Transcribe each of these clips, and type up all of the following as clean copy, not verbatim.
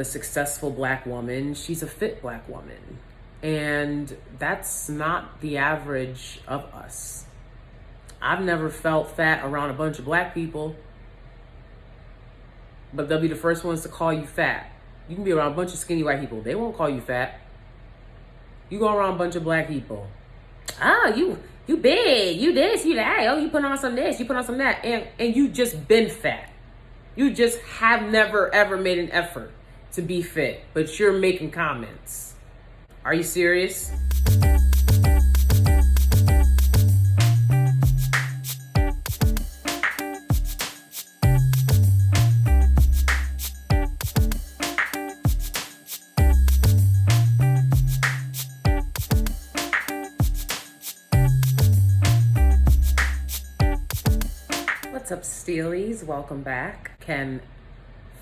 a successful black woman, she's a fit black woman. And that's not the average of us. I've never felt fat around a bunch of black people, but they'll be the first ones to call you fat. You can be around a bunch of skinny white people. They won't call you fat. You go around a bunch of black people. Oh, you big, you this, you that. Oh, you put on some this, you put on some that. And you just been fat. You just have never ever made an effort to be fit, but you're making comments. Are you serious? What's up, Steelies? Welcome back. Can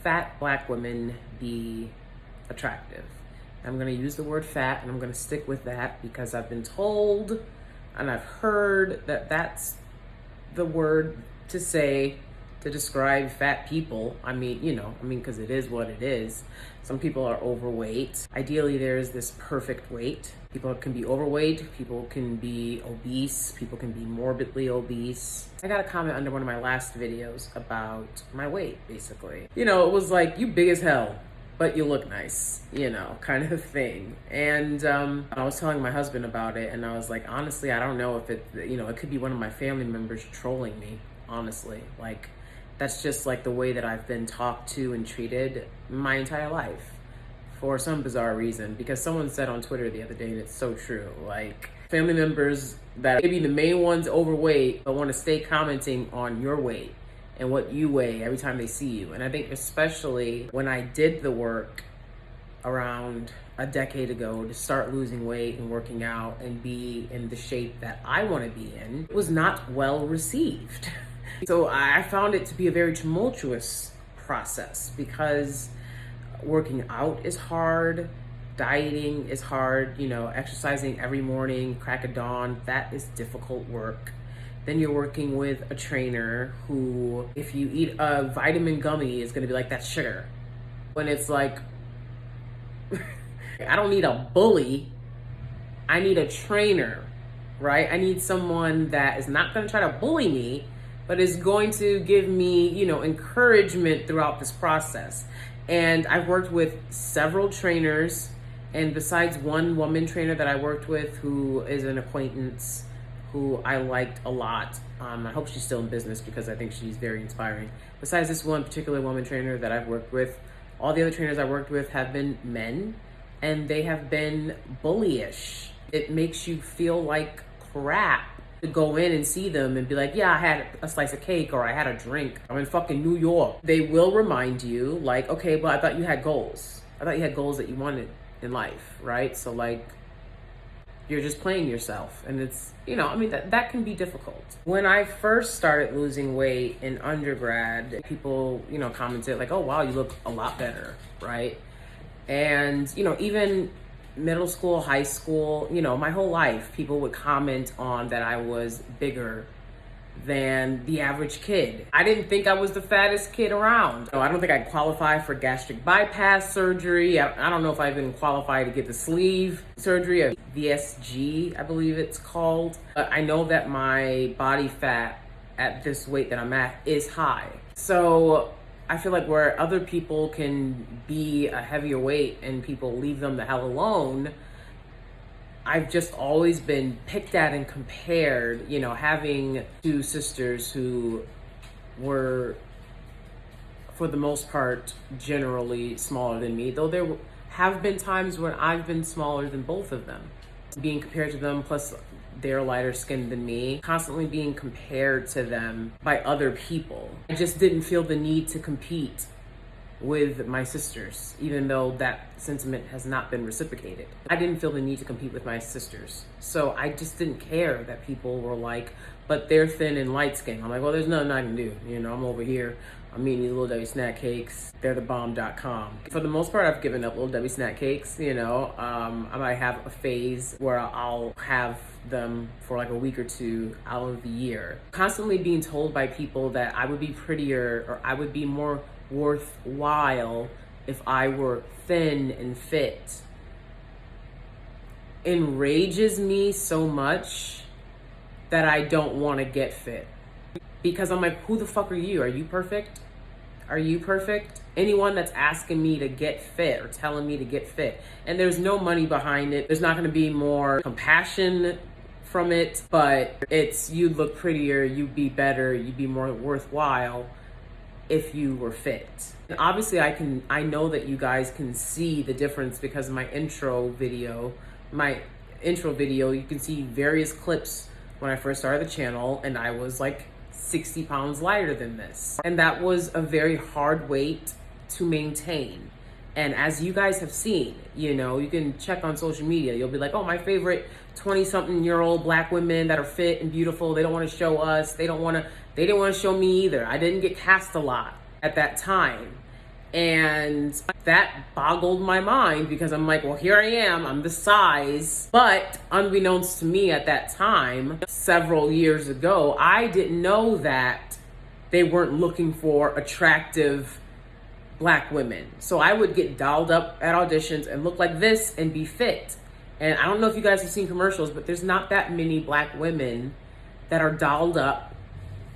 fat black women be attractive? I'm going to use the word fat, and I'm going to stick with that because I've been told and I've heard that that's the word to say to describe fat people. I mean, because it is what it is. Some people are overweight. Ideally, there is this perfect weight. People can be overweight, people can be obese, people can be morbidly obese. I got a comment under one of my last videos about my weight, basically. It was like, you big as hell, but you look nice, kind of thing. And I was telling my husband about it, and I was like, honestly, I don't know if it could be one of my family members trolling me, honestly. Like, that's just like the way that I've been talked to and treated my entire life for some bizarre reason. Because someone said on Twitter the other day, and it's so true, like family members that maybe the main one's overweight, but want to stay commenting on your weight and what you weigh every time they see you. And I think especially when I did the work around a decade ago to start losing weight and working out and be in the shape that I want to be in, it was not well received. So I found it to be a very tumultuous process because working out is hard, dieting is hard, exercising every morning, crack of dawn, that is difficult work. Then you're working with a trainer who, if you eat a vitamin gummy, is gonna be like, that's sugar. When it's like, I don't need a bully, I need a trainer, right? I need someone that is not gonna try to bully me, but is going to give me, encouragement throughout this process. And I've worked with several trainers, and besides one woman trainer that I worked with who is an acquaintance who I liked a lot, I hope she's still in business because I think she's very inspiring. Besides this one particular woman trainer that I've worked with, all the other trainers I worked with have been men, and they have been bullyish. It makes you feel like crap to go in and see them and be like, yeah, I had a slice of cake or I had a drink. I'm in fucking New York. They will remind you like, okay, but I thought you had goals. I thought you had goals that you wanted in life, right? So like, you're just playing yourself. And it's, that can be difficult. When I first started losing weight in undergrad, people, commented like, oh, wow, you look a lot better, right? And, even middle school, high school, my whole life, people would comment on that I was bigger than the average kid. I didn't think I was the fattest kid around. I don't think I qualify for gastric bypass surgery. I don't know if I even qualify to get the sleeve surgery, a VSG, I believe it's called. But I know that my body fat at this weight that I'm at is high. So I feel like where other people can be a heavier weight and people leave them the hell alone, I've just always been picked at and compared, having two sisters who were, for the most part, generally smaller than me, though there have been times when I've been smaller than both of them. Being compared to them, plus they're lighter skinned than me, constantly being compared to them by other people. I just didn't feel the need to compete with my sisters, even though that sentiment has not been reciprocated. I didn't feel the need to compete with my sisters. So I just didn't care that people were like, but they're thin and light skinned. I'm like, well, there's nothing I can do. I'm over here. I'm eating these Little Debbie snack cakes. They're the bomb.com. For the most part, I've given up Little Debbie snack cakes. I might have a phase where I'll have them for like a week or two out of the year. Constantly being told by people that I would be prettier or I would be more worthwhile if I were thin and fit enrages me so much that I don't want to get fit. Because I'm like, who the fuck are you? Are you perfect? Are you perfect? Anyone that's asking me to get fit or telling me to get fit, and there's no money behind it, there's not going to be more compassion from it, but it's, you'd look prettier, you'd be better, you'd be more worthwhile if you were fit. And obviously I know that you guys can see the difference because of my intro video. You can see various clips when I first started the channel, and I was like 60 pounds lighter than this. And that was a very hard weight to maintain. And as you guys have seen, you know, you can check on social media, you'll be like, oh, my favorite 20-something-year-old black women that are fit and beautiful, they don't want to show us, they didn't want to show me either. I didn't get cast a lot at that time. And that boggled my mind because I'm like, well, here I am, I'm the size. But unbeknownst to me at that time, several years ago, I didn't know that they weren't looking for attractive black women. So I would get dolled up at auditions and look like this and be fit. And I don't know if you guys have seen commercials, but there's not that many black women that are dolled up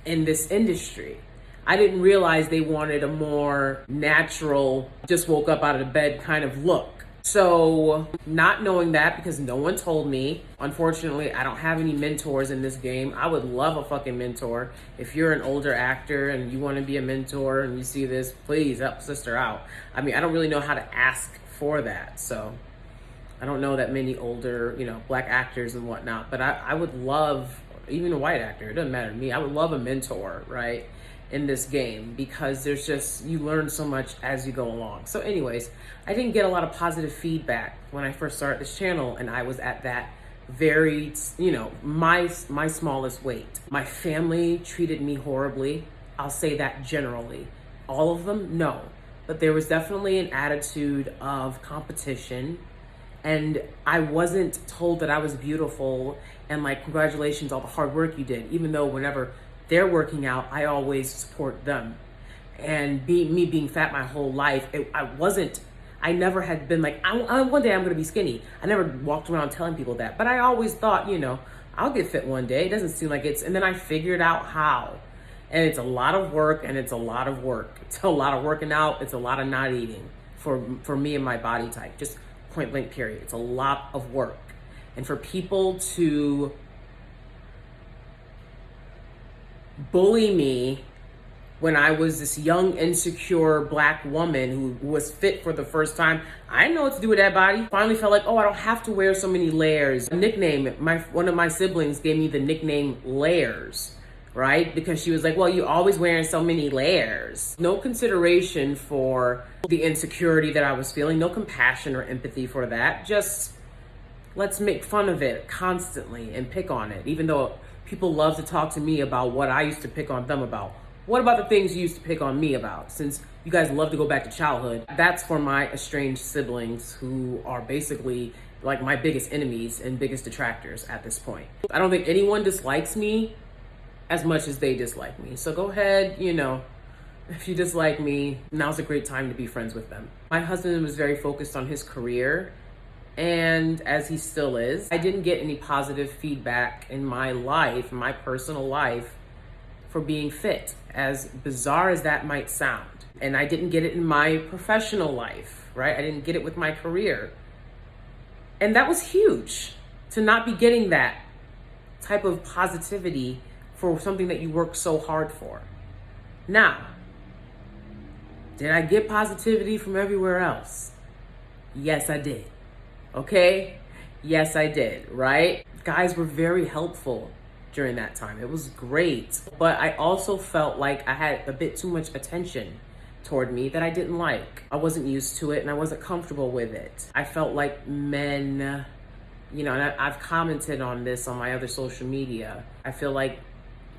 in this industry. I didn't realize they wanted a more natural, just woke up out of the bed kind of look. So not knowing that, because no one told me, unfortunately, I don't have any mentors in this game. I would love a fucking mentor. If you're an older actor and you want to be a mentor and you see this, please help sister out. I mean, I don't really know how to ask for that. So I don't know that many older, you know, black actors and whatnot, but I would love, even a white actor, it doesn't matter to me. I would love a mentor, right, in this game, because there's just, you learn so much as you go along. So anyways, I didn't get a lot of positive feedback when I first started this channel, and I was at that very, you know, my smallest weight. My family treated me horribly. I'll say that generally. All of them, no. But there was definitely an attitude of competition, and I wasn't told that I was beautiful and like, congratulations, all the hard work you did, even though whenever they're working out, I always support them. And me being fat my whole life, I never had been like, one day I'm gonna be skinny. I never walked around telling people that, but I always thought, you know, I'll get fit one day. It doesn't seem like it's, and then I figured out how. And it's a lot of work, and it's a lot of work. It's a lot of working out, it's a lot of not eating for me and my body type, just point blank period. It's a lot of work. And for people to bully me when I was this young, insecure black woman who was fit for the first time, I didn't know what to do with that body. Finally felt like, oh, I don't have to wear so many layers. A nickname, one of my siblings gave me the nickname Layers, right? Because she was like, well, you're always wearing so many layers. No consideration for the insecurity that I was feeling, no compassion or empathy for that. Just let's make fun of it constantly and pick on it, even though people love to talk to me about what I used to pick on them about. What about the things you used to pick on me about? Since you guys love to go back to childhood, that's for my estranged siblings who are basically like my biggest enemies and biggest detractors at this point. I don't think anyone dislikes me as much as they dislike me. So go ahead, you know, if you dislike me, now's a great time to be friends with them. My husband was very focused on his career, and as he still is. I didn't get any positive feedback in my life, my personal life, for being fit, as bizarre as that might sound. And I didn't get it in my professional life, right? I didn't get it with my career. And that was huge, to not be getting that type of positivity for something that you work so hard for. Now, did I get positivity from everywhere else? Yes, I did. Okay? Yes, I did, right? Guys were very helpful during that time. It was great. But I also felt like I had a bit too much attention toward me that I didn't like. I wasn't used to it, and I wasn't comfortable with it. I felt like men, you know, and I've commented on this on my other social media. I feel like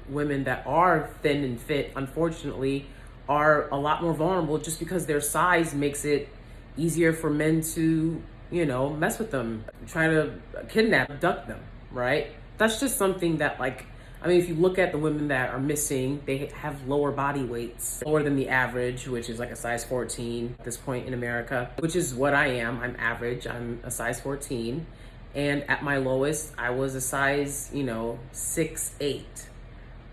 women that are thin and fit, unfortunately, are a lot more vulnerable just because their size makes it easier for men to, you know, mess with them, try to kidnap, abduct them, right? That's just something that, like, I mean, if you look at the women that are missing, they have lower body weights, lower than the average, which is like a size 14 at this point in America, which is what I am. I'm average. I'm a size 14. And at my lowest, I was a size, 6'8",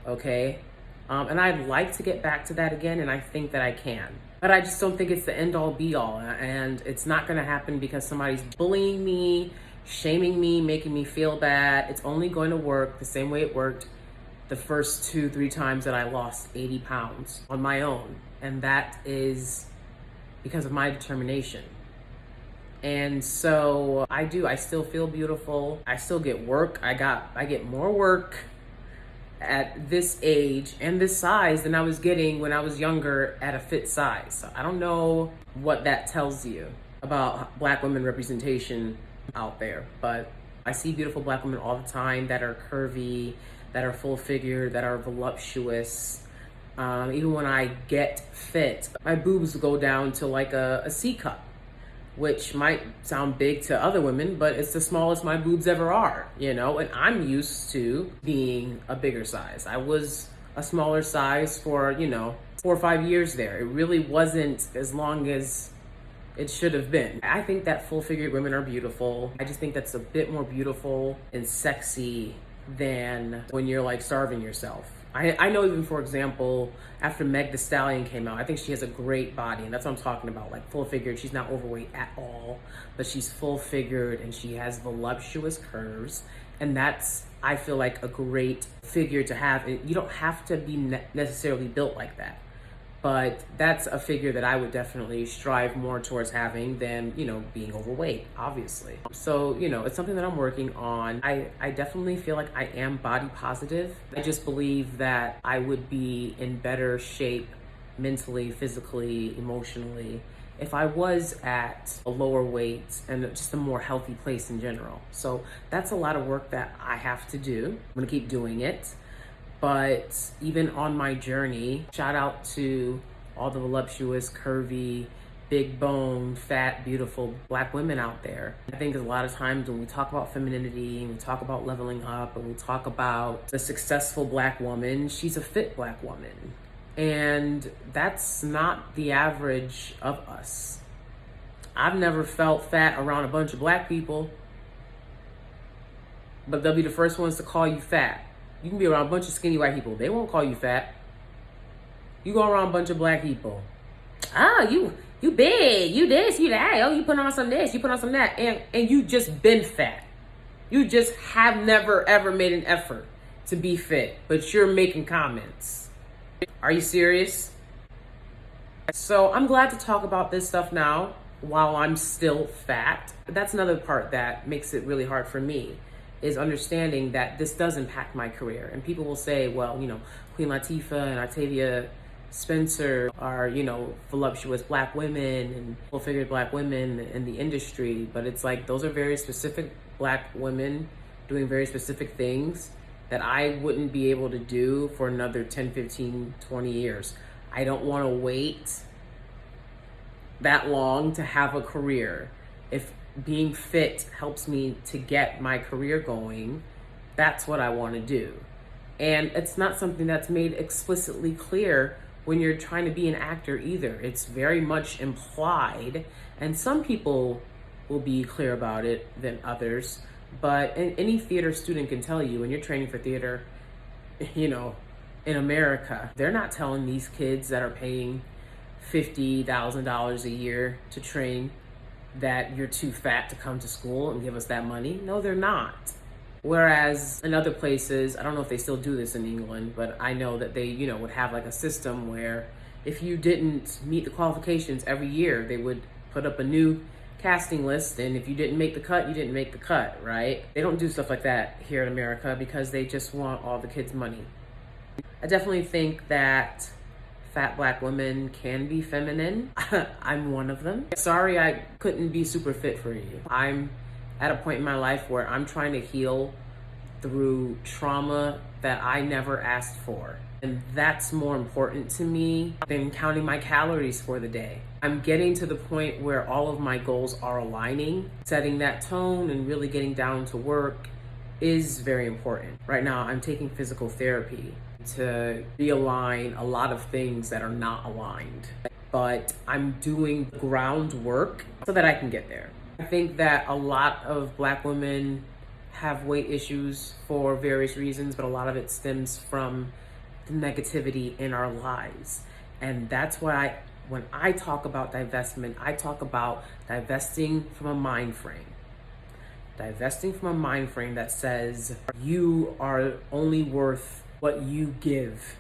okay? And I'd like to get back to that again, and I think that I can. But I just don't think it's the end all be all. And it's not gonna happen because somebody's bullying me, shaming me, making me feel bad. It's only going to work the same way it worked the first 2-3 times that I lost 80 pounds on my own. And that is because of my determination. And so I still feel beautiful. I still get work. I get more work at this age and this size than I was getting when I was younger at a fit size. So I don't know what that tells you about Black women representation out there, but I see beautiful Black women all the time that are curvy, that are full figured, that are voluptuous. Even when I get fit, my boobs go down to like a C cup, which might sound big to other women, but it's the smallest my boobs ever are, and I'm used to being a bigger size. I was a smaller size for, 4 or 5 years there. It really wasn't as long as it should have been. I think that full-figured women are beautiful. I just think that's a bit more beautiful and sexy than when you're like starving yourself. I know even, for example, after Meg Thee Stallion came out, I think she has a great body, and that's what I'm talking about, like full-figured. She's not overweight at all, but she's full-figured and she has voluptuous curves, and that's, I feel like, a great figure to have. You don't have to be necessarily built like that, but that's a figure that I would definitely strive more towards having than, being overweight, obviously. So, it's something that I'm working on. I definitely feel like I am body positive. I just believe that I would be in better shape mentally, physically, emotionally, if I was at a lower weight and just a more healthy place in general. So that's a lot of work that I have to do. I'm gonna keep doing it. But even on my journey, shout out to all the voluptuous, curvy, big bone, fat, beautiful Black women out there. I think a lot of times when we talk about femininity and we talk about leveling up and we talk about the successful Black woman, she's a fit Black woman. And that's not the average of us. I've never felt fat around a bunch of Black people, but they'll be the first ones to call you fat. You can be around a bunch of skinny white people. They won't call you fat. You go around a bunch of Black people. You big, you this, you that. Oh, you put on some this, you put on some that. And you just been fat. You just have never ever made an effort to be fit, but you're making comments. Are you serious? So I'm glad to talk about this stuff now while I'm still fat. That's another part that makes it really hard for me, is understanding that this does impact my career. And people will say, well, Queen Latifah and Octavia Spencer are, voluptuous Black women and full-figured Black women in the industry. But it's like, those are very specific Black women doing very specific things that I wouldn't be able to do for another 10, 15, 20 years. I don't want to wait that long to have a career. If being fit helps me to get my career going, that's what I want to do. And it's not something that's made explicitly clear when you're trying to be an actor either. It's very much implied, and some people will be clear about it than others. But any theater student can tell you, when you're training for theater, in America, they're not telling these kids that are paying $50,000 a year to train that you're too fat to come to school and give us that money. No, they're not. Whereas in other places, I don't know if they still do this in England, but I know that they, would have like a system where if you didn't meet the qualifications every year, they would put up a new casting list, and if you didn't make the cut, you didn't make the cut, right? They don't do stuff like that here in America because they just want all the kids' money. I definitely think that fat Black women can be feminine. I'm one of them. Sorry I couldn't be super fit for you. I'm at a point in my life where I'm trying to heal through trauma that I never asked for. And that's more important to me than counting my calories for the day. I'm getting to the point where all of my goals are aligning, setting that tone and really getting down to work is very important. Right now, I'm taking physical therapy to realign a lot of things that are not aligned. But I'm doing groundwork so that I can get there. I think that a lot of Black women have weight issues for various reasons, but a lot of it stems from the negativity in our lives. And that's why when I talk about divestment, I talk about divesting from a mind frame. Divesting from a mind frame that says you are only worth what you give,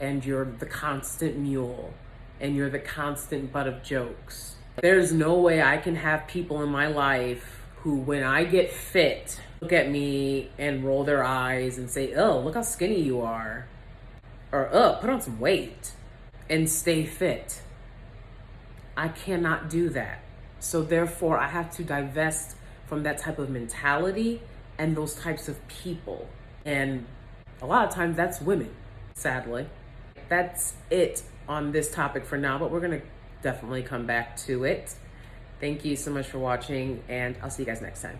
and you're the constant mule, and you're the constant butt of jokes. There's no way I can have people in my life who, when I get fit, look at me and roll their eyes and say, oh, look how skinny you are. Or, oh, put on some weight and stay fit. I cannot do that. So therefore, I have to divest from that type of mentality and those types of people. And a lot of times that's women, sadly. That's it on this topic for now, but we're gonna definitely come back to it. Thank you so much for watching, and I'll see you guys next time.